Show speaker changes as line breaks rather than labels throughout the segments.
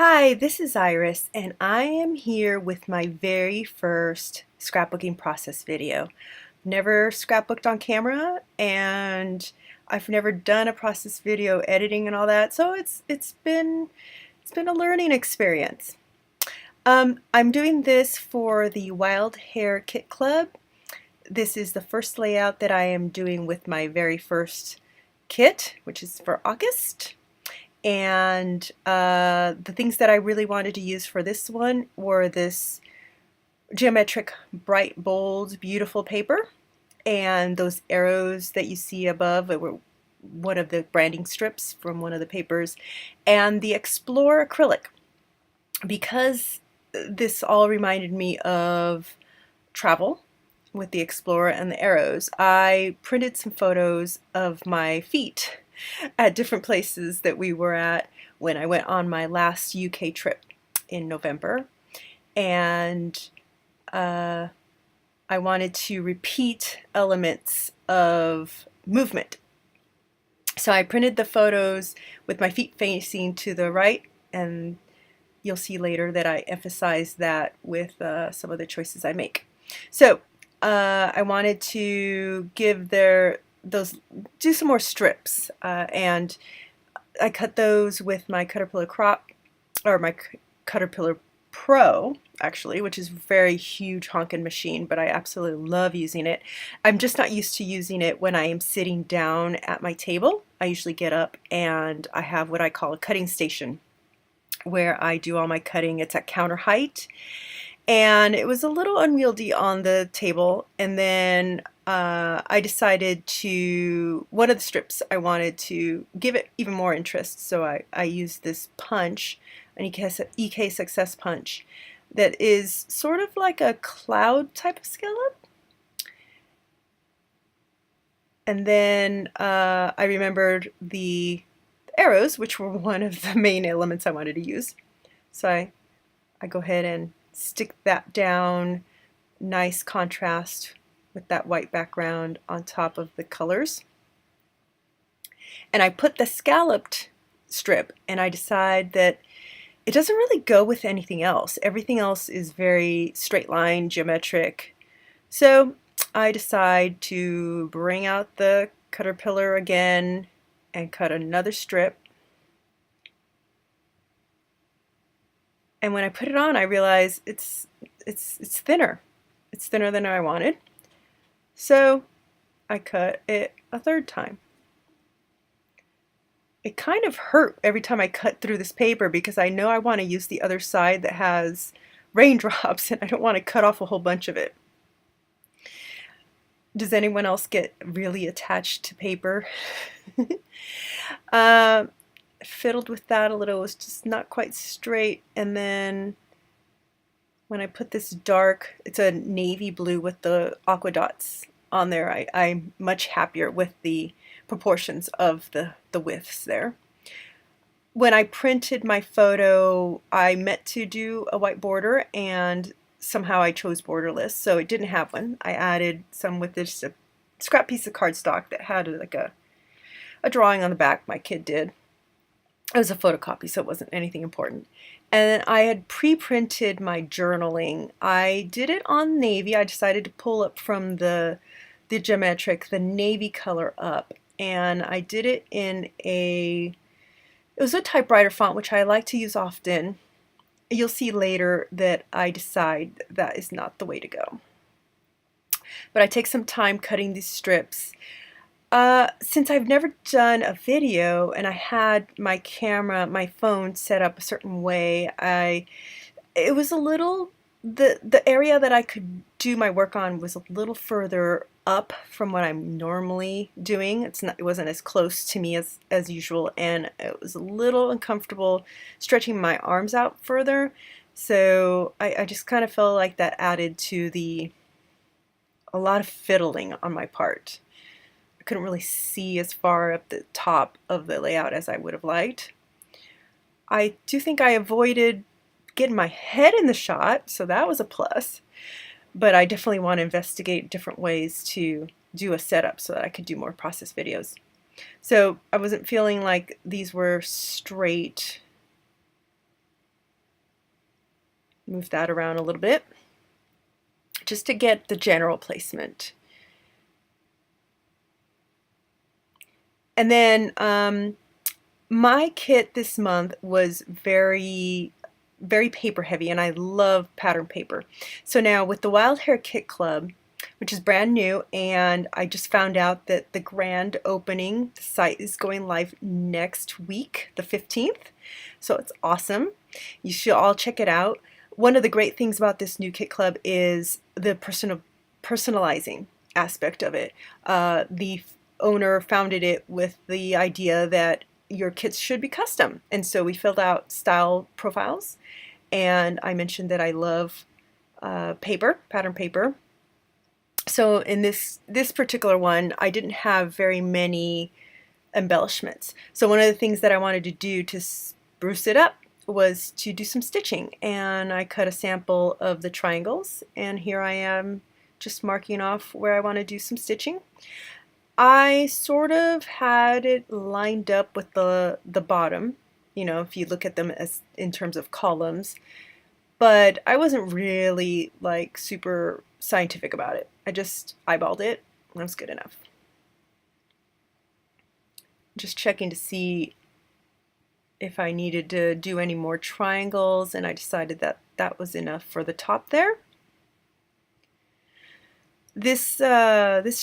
Hi, this is Iris, and I am here with my very first scrapbooking process video. Never scrapbooked on camera, and I've never done a process video editing and all that, so it's been a learning experience. I'm doing this for the Wild Hare Kit Club. This is the first layout that I am doing with my very first kit, which is for August. And the things that I really wanted to use for this one were this geometric, bright, bold, beautiful paper, and those arrows that you see above were one of the branding strips from one of the papers, and the Explore acrylic. Because this all reminded me of travel with the Explorer and the arrows, I printed some photos of my feet at different places that we were at when I went on my last UK trip in November. And I wanted to repeat elements of movement. So I printed the photos with my feet facing to the right, and you'll see later that I emphasize that with some of the choices I make. So I wanted to give do some more strips, and I cut those with my Caterpillar my Caterpillar Pro, actually, which is a very huge honkin' machine, but I absolutely love using it. I'm just not used to using it when I am sitting down at my table. I usually get up and I have what I call a cutting station where I do all my cutting. It's at counter height, and it was a little unwieldy on the table. And then I decided one of the strips, I wanted to give it even more interest, so I used this punch, an EK Success punch, that is sort of like a cloud type of scallop. And then I remembered the arrows, which were one of the main elements I wanted to use. So I go ahead and stick that down, nice contrast with that white background on top of the colors. And I put the scalloped strip, and I decide that it doesn't really go with anything else. Everything else is very straight line, geometric. So I decide to bring out the Caterpillar again and cut another strip. And when I put it on, I realize it's thinner. It's thinner than I wanted. So I cut it a third time. It kind of hurt every time I cut through this paper because I know I want to use the other side that has raindrops, and I don't want to cut off a whole bunch of it. Does anyone else get really attached to paper? Fiddled with that a little. It was just not quite straight. And then when I put this dark, it's a navy blue with the aqua dots on there, I'm much happier with the proportions of the widths there. When I printed my photo, I meant to do a white border, and somehow I chose borderless, so it didn't have one. I added some with this scrap piece of cardstock that had like a drawing on the back. My kid did. It was a photocopy, so it wasn't anything important. And I had pre-printed my journaling. I did it on navy. I decided to pull up from the geometric, the navy color up, and I did it in it was a typewriter font, which I like to use often. You'll see later that I decide that is not the way to go. But I take some time cutting these strips. Since I've never done a video and I had my phone set up a certain way, it was a little, the area that I could do my work on was a little further up from what I'm normally doing. It wasn't as close to me as usual, and it was a little uncomfortable stretching my arms out further. So I just kind of felt like that added to a lot of fiddling on my part. I couldn't really see as far up the top of the layout as I would have liked. I do think I avoided getting my head in the shot, so that was a plus. But I definitely want to investigate different ways to do a setup so that I could do more process videos. So I wasn't feeling like these were straight move that around a little bit just to get the general placement. And then my kit this month was very paper heavy, and I love pattern paper. So now with the Wild Hare Kit Club, which is brand new, and I just found out that the grand opening, the site is going live next week, the 15th. So it's awesome. You should all check it out. One of the great things about this new Kit Club is the personalizing aspect of it. The owner founded it with the idea that your kits should be custom, and so we filled out style profiles, and I mentioned that I love paper, pattern paper. So in this particular one, I didn't have very many embellishments. So one of the things that I wanted to do to spruce it up was to do some stitching, and I cut a sample of the triangles, and here I am just marking off where I want to do some stitching. I sort of had it lined up with the bottom, you know, if you look at them as in terms of columns, but I wasn't really like super scientific about it. I just eyeballed it, and that was good enough. Just checking to see if I needed to do any more triangles, and I decided that that was enough for the top there. This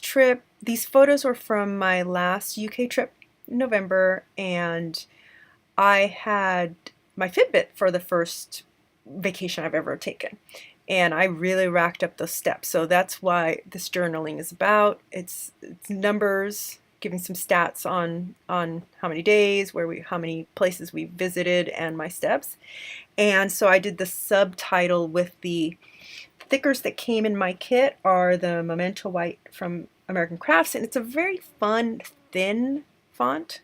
trip, these photos were from my last UK trip in November, and I had my Fitbit for the first vacation I've ever taken, and I really racked up those steps. So that's why this journaling is about. It's numbers, giving some stats on how many days, how many places we visited, and my steps. And so I did the subtitle with the thickers that came in my kit are the Memento White from American Crafts, and it's a very fun, thin font.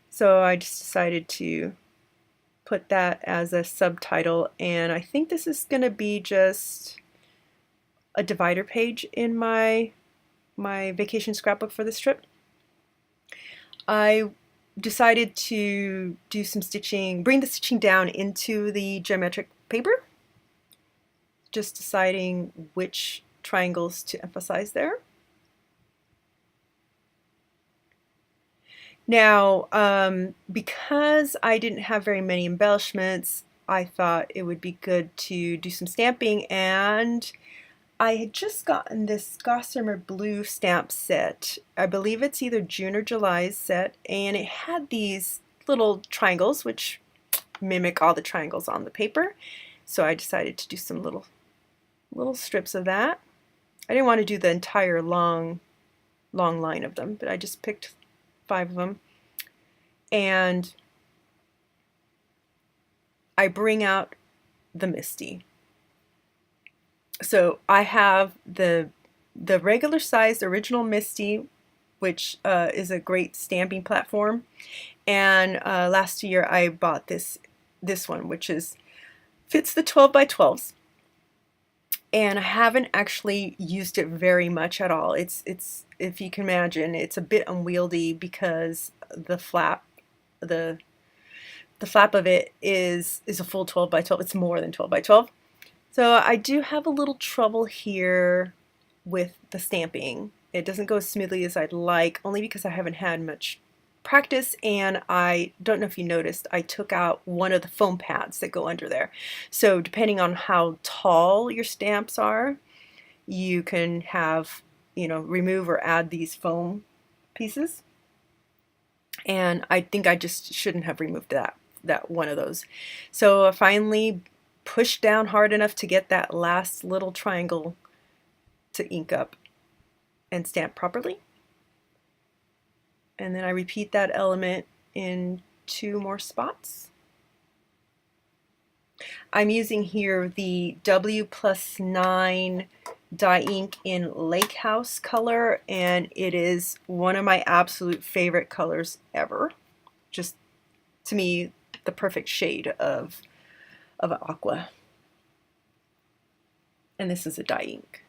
So I just decided to put that as a subtitle, and I think this is going to be just a divider page in my vacation scrapbook for this trip. I decided to do some stitching, bring the stitching down into the geometric paper, just deciding which triangles to emphasize there. Now, because I didn't have very many embellishments, I thought it would be good to do some stamping, and I had just gotten this Gossamer Blue stamp set. I believe it's either June or July's set, and it had these little triangles which mimic all the triangles on the paper. So I decided to do some little strips of that. I didn't want to do the entire long line of them, but I just picked 5 of them, and I bring out the Misty. So I have the regular sized original Misty, which is a great stamping platform, and last year I bought this one, which fits the 12 by 12s. And I haven't actually used it very much at all. It's if you can imagine, it's a bit unwieldy because the flap of it is a full 12 by 12. It's more than 12 by 12. So I do have a little trouble here with the stamping. It doesn't go as smoothly as I'd like, only because I haven't had much practice, and I don't know if you noticed, I took out one of the foam pads that go under there. So depending on how tall your stamps are, you can have, remove or add these foam pieces. And I think I just shouldn't have removed that one of those. So I finally pushed down hard enough to get that last little triangle to ink up and stamp properly. And then I repeat that element in 2 more spots. I'm using here the W+9 dye ink in Lake House color, and it is one of my absolute favorite colors ever. Just, to me, the perfect shade of aqua. And this is a dye ink.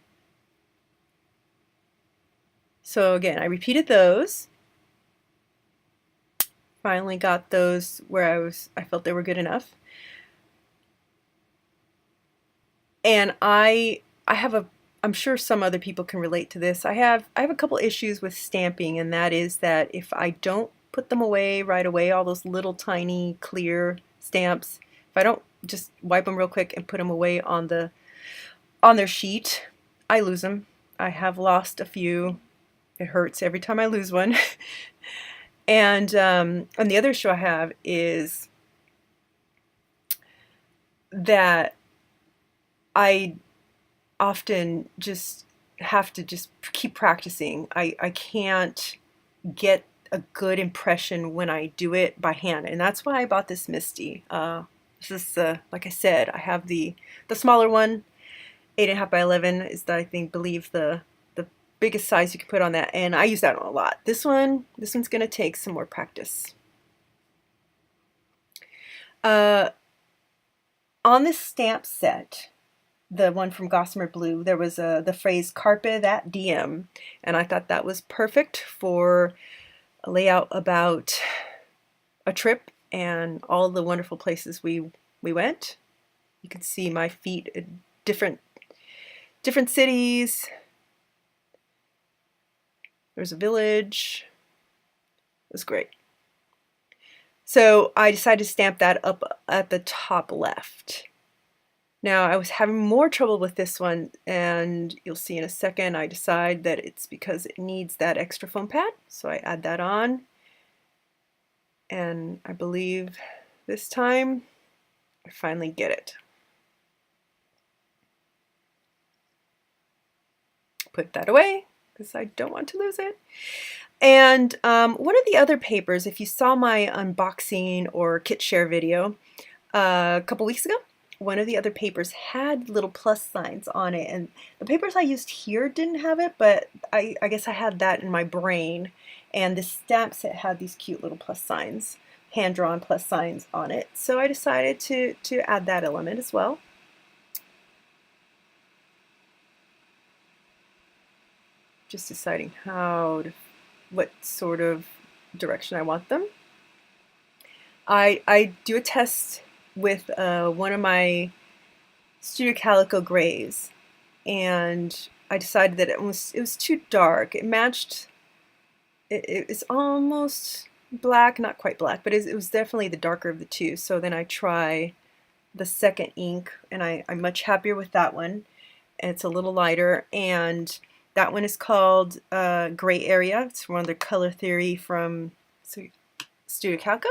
So again, I repeated those. Finally got those where I felt they were good enough. And I have a I'm sure some other people can relate to this. I have a couple issues with stamping, and that is that if I don't put them away right away, all those little tiny clear stamps, if I don't just wipe them real quick and put them away on their sheet, I lose them. I have lost a few. It hurts every time I lose one. And the other issue I have is that I often just have to just keep practicing. I can't get a good impression when I do it by hand, and that's why I bought this Misty. This is like I said, I have the smaller one, 8.5 by 11 is I believe the biggest size you can put on that, and I use that one a lot. This one's gonna take some more practice. Uh, on this stamp set, the one from Gossamer Blue, there was the phrase "Carpe that diem," and I thought that was perfect for a layout about a trip and all the wonderful places we went. You can see my feet in different cities. There's a village. It was great. So I decided to stamp that up at the top left. Now I was having more trouble with this one, and you'll see in a second I decide that it's because it needs that extra foam pad. So I add that on, and I believe this time I finally get it. Put that away because I don't want to lose it. And one of the other papers, if you saw my unboxing or kit share video a couple weeks ago, one of the other papers had little plus signs on it, and the papers I used here didn't have it, but I guess I had that in my brain, and the stamp set had these cute little plus signs, hand-drawn plus signs on it, so I decided to add that element as well. Just deciding what sort of direction I want them. I do a test with one of my Studio Calico grays, and I decided that it was too dark. It matched. It's almost black, not quite black, but it was definitely the darker of the two. So then I try the second ink, and I'm much happier with that one. And it's a little lighter, and that one is called Gray Area. It's one of the color theory from Studio Calico.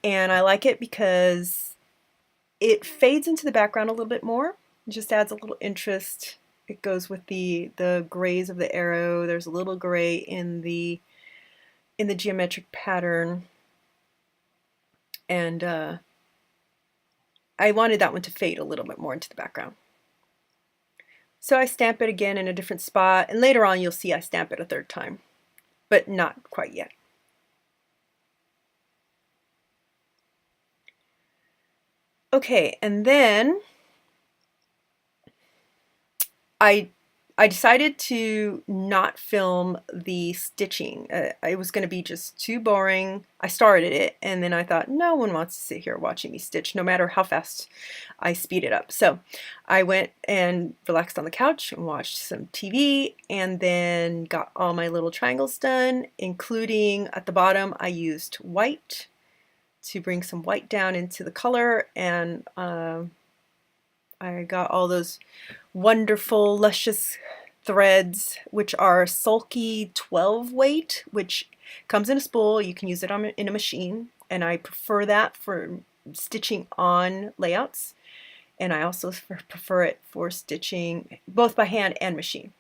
And I like it because it fades into the background a little bit more. It just adds a little interest. It goes with the grays of the arrow. There's a little gray in the geometric pattern. And I wanted that one to fade a little bit more into the background. So I stamp it again in a different spot, and later on you'll see I stamp it a third time, but not quite yet. Okay, and then I decided to not film the stitching. It was going to be just too boring. I started it, and then I thought, no one wants to sit here watching me stitch, no matter how fast I speed it up. So I went and relaxed on the couch and watched some TV, and then got all my little triangles done, including at the bottom I used white to bring some white down into the color, and I got all those wonderful luscious threads, which are sulky 12 weight, which comes in a spool. You can use it in a machine, and I prefer that for stitching on layouts, and I also prefer it for stitching both by hand and machine.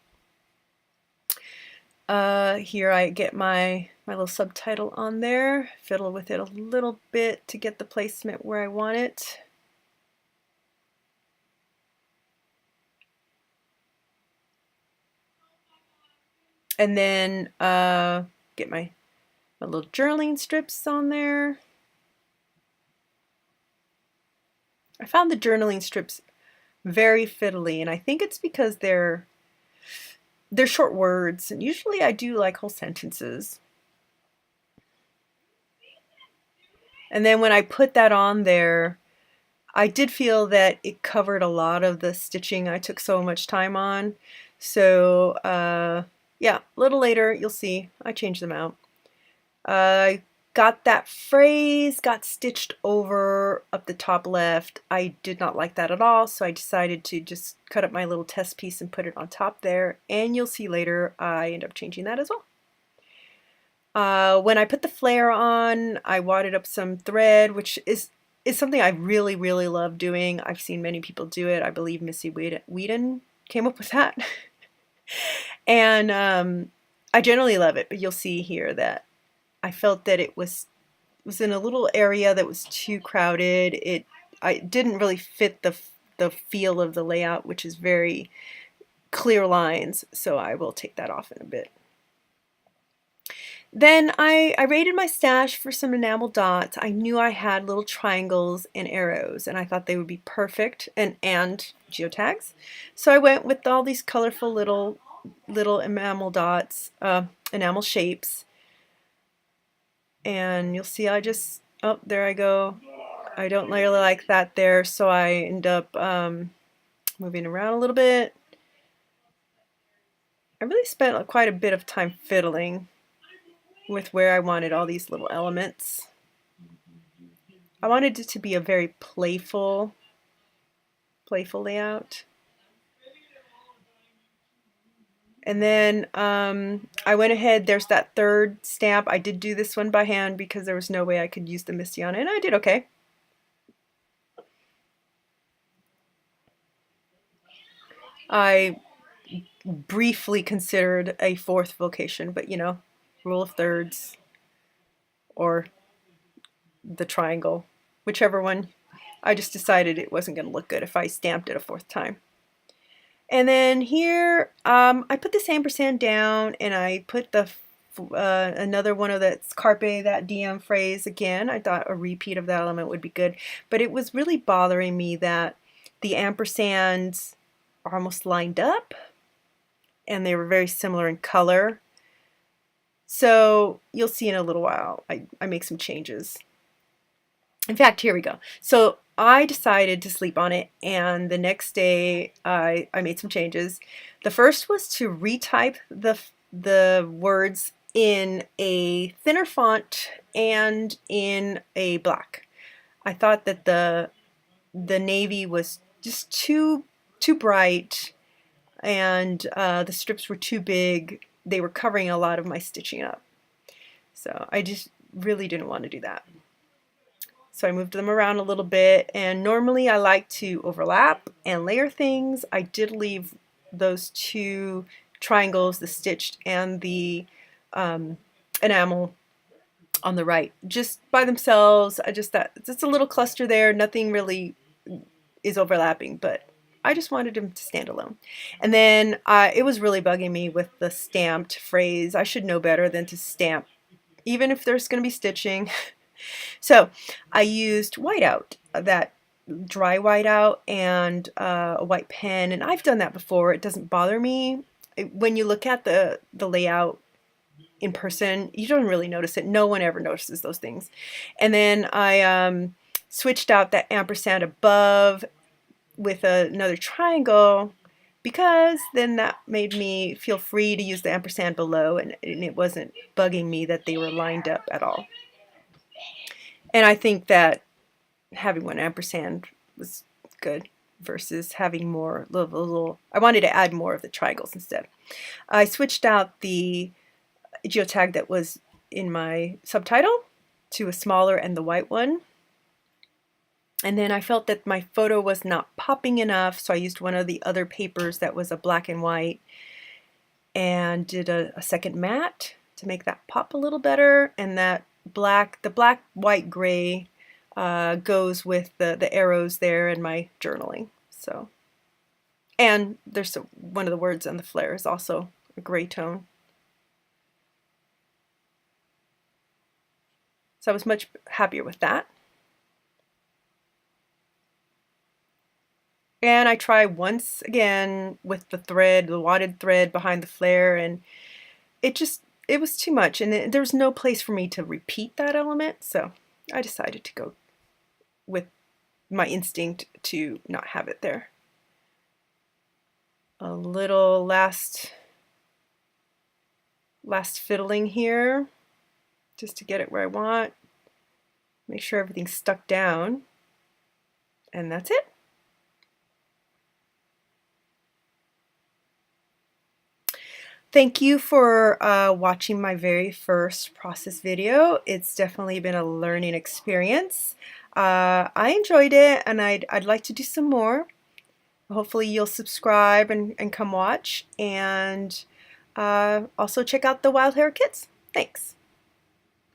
Here I get my little subtitle on there, fiddle with it a little bit to get the placement where I want it. And then get my little journaling strips on there. I found the journaling strips very fiddly, and I think it's because they're short words, and usually I do like whole sentences. And then when I put that on there, I did feel that it covered a lot of the stitching I took so much time on. So yeah, a little later you'll see I changed them out. I got that phrase got stitched over up the top left. I did not like that at all, so I decided to just cut up my little test piece and put it on top there, and you'll see later I end up changing that as well. When I put the flare on, I wadded up some thread, which is something I really, really love doing. I've seen many people do it. I believe Missy Whedon came up with that. And I generally love it, but you'll see here that I felt that it was in a little area that was too crowded. I didn't really fit the feel of the layout, which is very clear lines, so I will take that off in a bit. Then I raided my stash for some enamel dots. I knew I had little triangles and arrows, and I thought they would be perfect, and geotags. So I went with all these colorful little enamel dots, enamel shapes. And you'll see I just, oh, there I go. I don't really like that there, so I end up moving around a little bit. I really spent quite a bit of time fiddling with where I wanted all these little elements. I wanted it to be a very playful layout. And then I went ahead, there's that third stamp. I did do this one by hand because there was no way I could use the Misty on it, and I did okay. I briefly considered a fourth vocation, but you know, rule of thirds or the triangle, whichever one. I just decided it wasn't going to look good if I stamped it a fourth time. And then here, I put this ampersand down, and I put the another one of that's carpe, that DM phrase again. I thought a repeat of that element would be good, but it was really bothering me that the ampersands are almost lined up, and they were very similar in color. So you'll see in a little while, I make some changes. In fact, here we go. So I decided to sleep on it, and the next day I made some changes. The first was to retype the words in a thinner font and in a black. I thought that the navy was just too bright, and the strips were too big. They were covering a lot of my stitching up. So I just really didn't want to do that. So I moved them around a little bit, and normally I like to overlap and layer things. I did leave those two triangles, the stitched and the enamel, on the right, just by themselves. I just thought it's a little cluster there. Nothing really is overlapping, but I just wanted them to stand alone. And then it was really bugging me with the stamped phrase. I should know better than to stamp, even if there's going to be stitching. So I used whiteout, that dry whiteout, and a white pen, and I've done that before. It doesn't bother me. When you look at the layout in person, you don't really notice it. No one ever notices those things. And then I switched out that ampersand above with another triangle, because then that made me feel free to use the ampersand below, and it wasn't bugging me that they were lined up at all. And I think that having one ampersand was good versus having more little. I wanted to add more of the triangles instead. I switched out the geotag that was in my subtitle to a smaller and the white one. And then I felt that my photo was not popping enough, so I used one of the other papers that was a black and white and did a second matte to make that pop a little better. And that the black, white, gray goes with the arrows there in my journaling. So, and there's one of the words on the flare is also a gray tone. So I was much happier with that. And I tried once again with the thread, the wadded thread behind the flare, and it was too much, and there's no place for me to repeat that element, so I decided to go with my instinct to not have it there. A little last fiddling here, just to get it where I want. Make sure everything's stuck down, and that's it. Thank you for watching my very first process video. It's definitely been a learning experience. I enjoyed it, and I'd like to do some more. Hopefully you'll subscribe and come watch, and also check out the Wild Hare kits. Thanks.